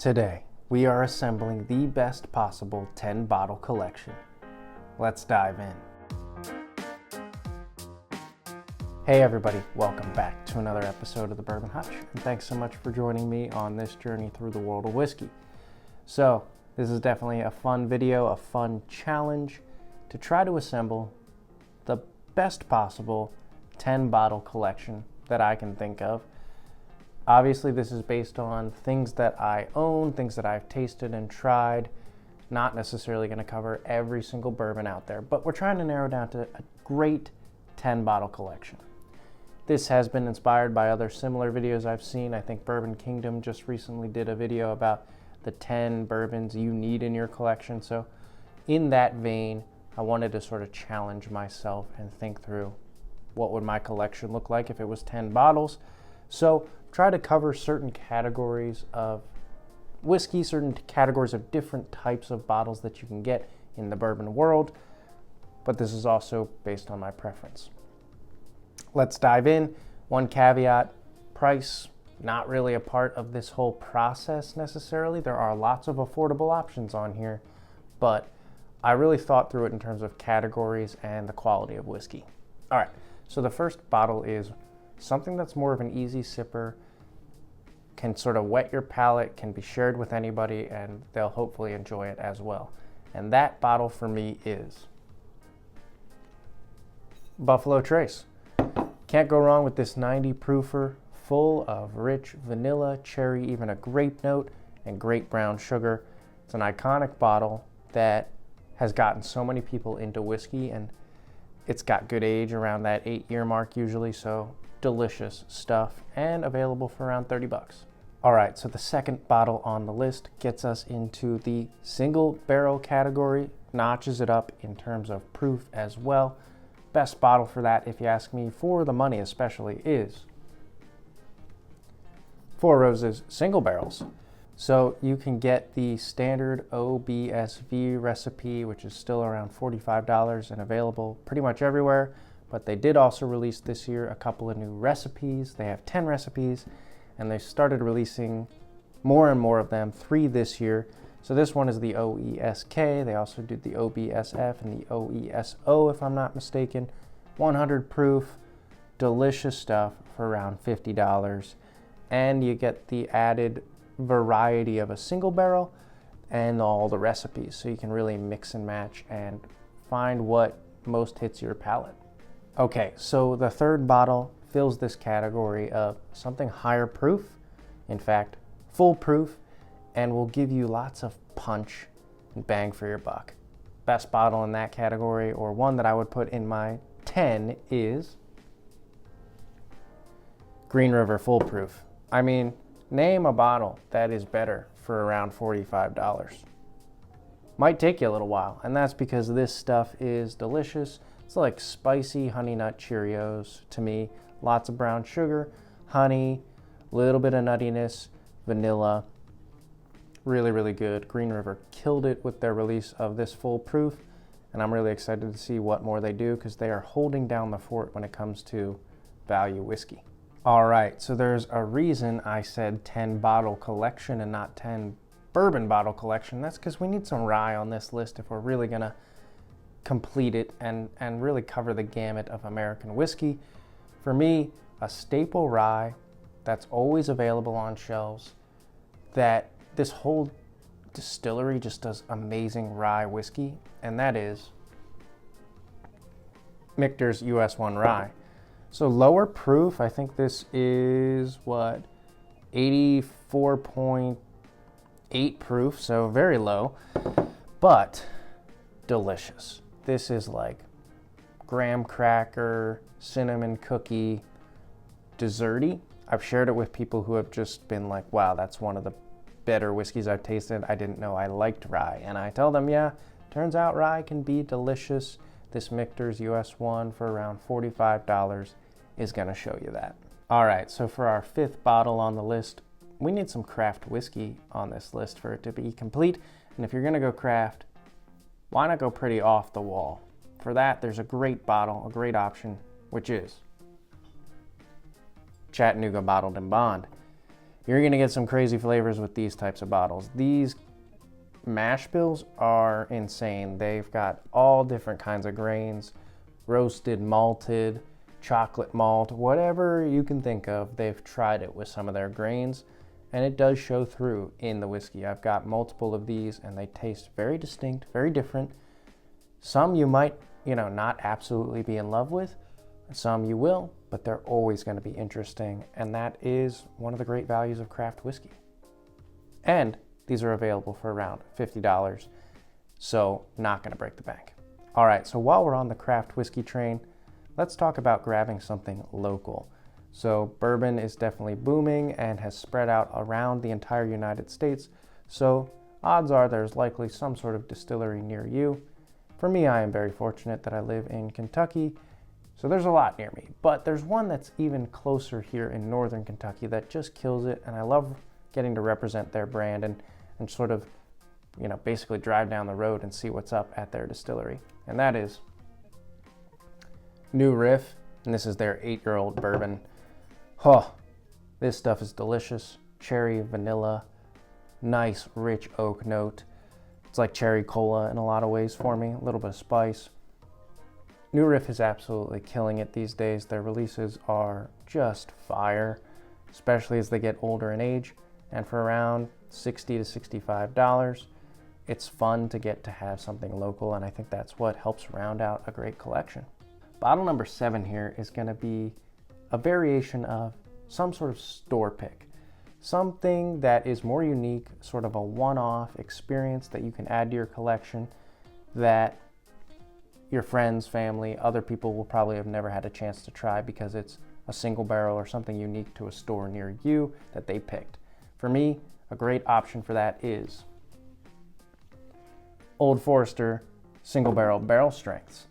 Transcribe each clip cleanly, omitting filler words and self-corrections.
Today, we are assembling the best possible 10-bottle collection. Let's dive in. Hey everybody, welcome back to another episode of the Bourbon Hutch, and thanks so much for joining me on this journey through the world of whiskey. So, this is definitely a fun video, a fun challenge to try to assemble the best possible 10-bottle collection that I can think of. Obviously, this is based on things that I own, things that I've tasted and tried. Not necessarily going to cover every single bourbon out there, but we're trying to narrow down to a great 10-bottle collection. This has been inspired by other similar videos I've seen. I think Bourbon Kingdom just recently did a video about the 10 bourbons you need in your collection. So in that vein, I wanted to sort of challenge myself and think through what would my collection look like if it was 10 bottles. So try to cover certain categories of whiskey, certain categories of different types of bottles that you can get in the bourbon world, but this is also based on my preference. Let's dive in. One caveat, price, not really a part of this whole process necessarily. There are lots of affordable options on here, but I really thought through it in terms of categories and the quality of whiskey. All right, so the first bottle is something that's more of an easy sipper, can sort of wet your palate, can be shared with anybody, and they'll hopefully enjoy it as well. And that bottle for me is Buffalo Trace. Can't go wrong with this 90 proofer, full of rich vanilla, cherry, even a grape note, and great brown sugar. It's an iconic bottle that has gotten so many people into whiskey, and it's got good age around that 8-year mark usually, so delicious stuff and available for around 30 bucks. All right, so the second bottle on the list gets us into the single barrel category, notches it up in terms of proof as well. Best bottle for that, if you ask me, for the money especially, is Four Roses Single Barrels. So you can get the standard OBSV recipe, which is still around $45 and available pretty much everywhere. But they did also release this year a couple of new recipes. They have 10 recipes, and they started releasing more and more of them, 3 this year. So this one is the OESK. They also did the OBSF and the OESO, if I'm not mistaken. 100 proof, delicious stuff for around $50. And you get the added variety of a single barrel and all the recipes. So you can really mix and match and find what most hits your palate. Okay, so the third bottle fills this category of something higher proof, in fact, foolproof, and will give you lots of punch and bang for your buck. Best bottle in that category, or one that I would put in my 10, is Green River Foolproof. I mean, name a bottle that is better for around $45. Might take you a little while, and that's because this stuff is delicious. It's like spicy honey nut Cheerios to me. Lots of brown sugar, honey, a little bit of nuttiness, vanilla. Really, really good. Green River killed it with their release of this Foolproof, and I'm really excited to see what more they do because they are holding down the fort when it comes to value whiskey. All right, so there's a reason I said 10 bottle collection and not 10 bourbon bottle collection. That's because we need some rye on this list if we're really gonna complete it and really cover the gamut of American whiskey. For me, a staple rye that's always available on shelves, that this whole distillery just does amazing rye whiskey, and that is Michter's US 1 Rye. So lower proof, I think this is what, 84.8 proof, so very low, but delicious. This is like graham cracker, cinnamon cookie, desserty. I've shared it with people who have just been like, wow, that's one of the better whiskeys I've tasted. I didn't know I liked rye. And I tell them, yeah, turns out rye can be delicious. This Michter's US 1 for around $45 is gonna show you that. All right, so for our 5th bottle on the list, we need some craft whiskey on this list for it to be complete. And if you're gonna go craft, why not go pretty off the wall? For that, there's a great bottle, a great option, which is Chattanooga Bottled in Bond. You're gonna get some crazy flavors with these types of bottles. These Mashbills are insane. They've got all different kinds of grains, roasted, malted, chocolate malt, whatever you can think of. They've tried it with some of their grains, and it does show through in the whiskey. I've got multiple of these, and they taste very distinct, very different. Some you might, not absolutely be in love with. Some you will, but they're always going to be interesting, and that is one of the great values of craft whiskey. And these are available for around $50, so not going to break the bank. All right, so while we're on the craft whiskey train, let's talk about grabbing something local. So bourbon is definitely booming and has spread out around the entire United States, so odds are there's likely some sort of distillery near you. For me, I am very fortunate that I live in Kentucky, so there's a lot near me, but there's one that's even closer here in northern Kentucky that just kills it, and I love getting to represent their brand and sort of, basically drive down the road and see what's up at their distillery. And that is New Riff, and this is their 8-year-old bourbon. Oh, this stuff is delicious. Cherry, vanilla, nice rich oak note. It's like cherry cola in a lot of ways for me, a little bit of spice. New Riff is absolutely killing it these days. Their releases are just fire, especially as they get older in age. And for around $60 to $65, it's fun to get to have something local, and I think that's what helps round out a great collection. Bottle number 7 here is going to be a variation of some sort of store pick. Something that is more unique, sort of a one-off experience that you can add to your collection that your friends, family, other people will probably have never had a chance to try because it's a single barrel or something unique to a store near you that they picked. For me, a great option for that is Old Forester single barrel strengths.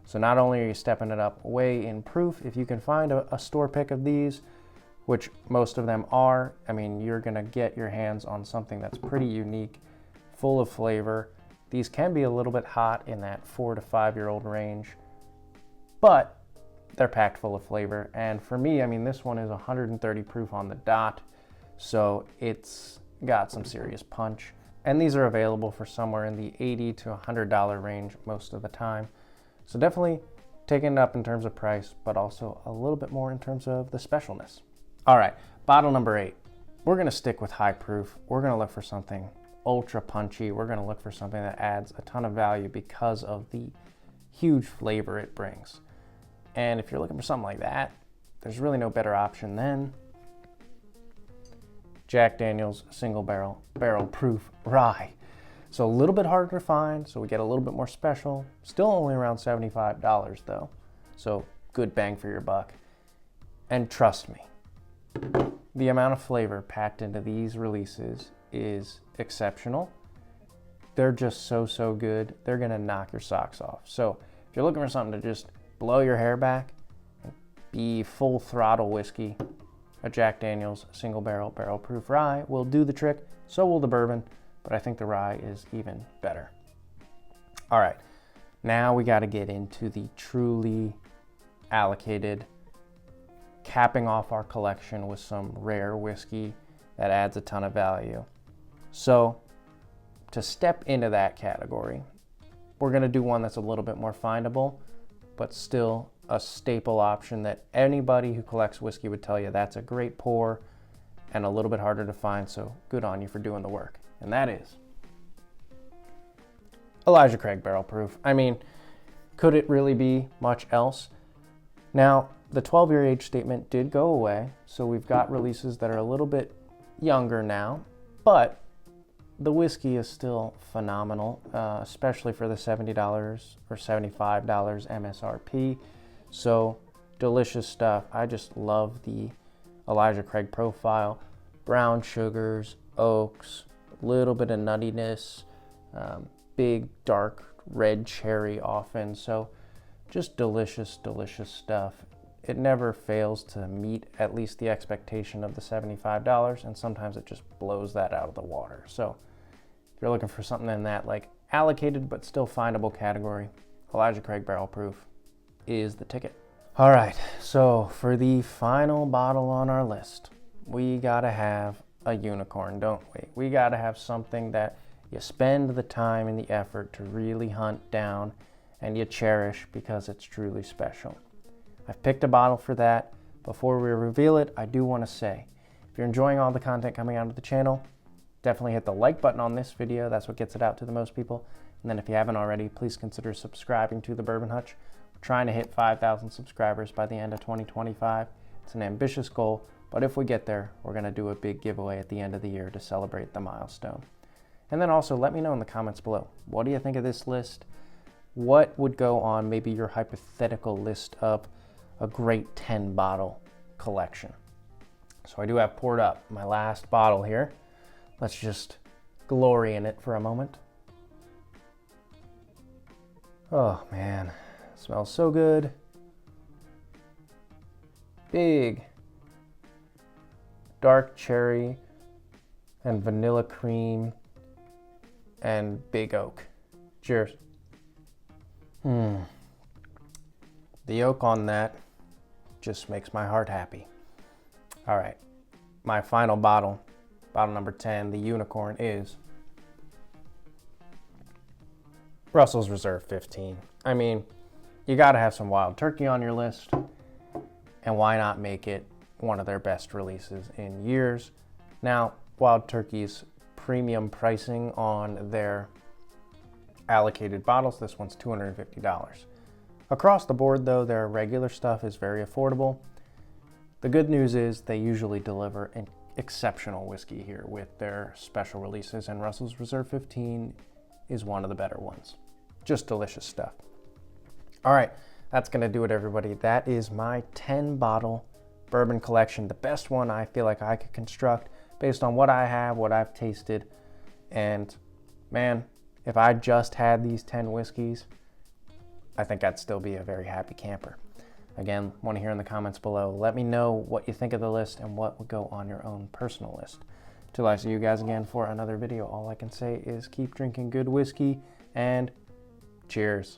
So not only are you stepping it up way in proof, if you can find a store pick of these, which most of them are, you're gonna get your hands on something that's pretty unique, full of flavor. These can be a little bit hot in that 4 to 5-year-old range, but they're packed full of flavor. And for me, this one is 130 proof on the dot, so it's got some serious punch. And these are available for somewhere in the $80 to $100 range most of the time. So definitely taking it up in terms of price, but also a little bit more in terms of the specialness. All right, bottle number 8. We're gonna stick with high proof. We're gonna look for something ultra punchy. We're gonna look for something that adds a ton of value because of the huge flavor it brings. And if you're looking for something like that, there's really no better option than Jack Daniels single barrelproof rye. So a little bit harder to find, so we get a little bit more special. Still only around $75 though, so good bang for your buck. And trust me, the amount of flavor packed into these releases is exceptional. They're just so good. They're gonna knock your socks off. So if you're looking for something to just blow your hair back and be full throttle whiskey, a Jack Daniels single barrelproof rye will do the trick. So will the bourbon, but I think the rye is even better. All right, now we got to get into the truly allocated, capping off our collection with some rare whiskey that adds a ton of value. So to step into that category, we're going to do one that's a little bit more findable, but still a staple option that anybody who collects whiskey would tell you that's a great pour and a little bit harder to find, so good on you for doing the work. And that is Elijah Craig Barrelproof. Could it really be much else? Now, the 12-year age statement did go away, so we've got releases that are a little bit younger now, but the whiskey is still phenomenal, especially for the $70 or $75 MSRP. So delicious stuff. I just love the Elijah Craig profile. Brown sugars, oaks, a little bit of nuttiness, big dark red cherry often. So just delicious stuff. It never fails to meet at least the expectation of the $75, and sometimes it just blows that out of the water. So if you're looking for something in that like allocated but still findable category, Elijah Craig Barrelproof is the ticket. All right, so for the final bottle on our list, we gotta have a unicorn, don't we? We gotta have something that you spend the time and the effort to really hunt down and you cherish because it's truly special. I've picked a bottle for that. Before we reveal it, I do want to say, if you're enjoying all the content coming out of the channel, definitely hit the like button on this video. That's what gets it out to the most people. And then if you haven't already, please consider subscribing to the Bourbon Hutch. We're trying to hit 5,000 subscribers by the end of 2025. It's an ambitious goal, but if we get there, we're going to do a big giveaway at the end of the year to celebrate the milestone. And then also let me know in the comments below, what do you think of this list? What would go on maybe your hypothetical list of a great 10 bottle collection? So I do have poured up my last bottle here. Let's just glory in it for a moment. Oh man, it smells so good. Big dark cherry and vanilla cream and big oak. Cheers. The oak on that just makes my heart happy. All right, my final bottle, bottle number 10, the unicorn, is Russell's Reserve 15. I mean, you gotta have some Wild Turkey on your list, and why not make it one of their best releases in years? Now, Wild Turkey's premium pricing on their allocated bottles, this one's $250. Across the board though, their regular stuff is very affordable. The good news is they usually deliver an exceptional whiskey here with their special releases, and Russell's Reserve 15 is one of the better ones. Just delicious stuff. All right, that's gonna do it, everybody. That is my 10 bottle bourbon collection, the best one I feel like I could construct based on what I have, what I've tasted. And man, if I just had these 10 whiskeys, I think I'd still be a very happy camper. Again, want to hear in the comments below. Let me know what you think of the list and what would go on your own personal list. Till I see you guys again for another video, all I can say is keep drinking good whiskey and cheers.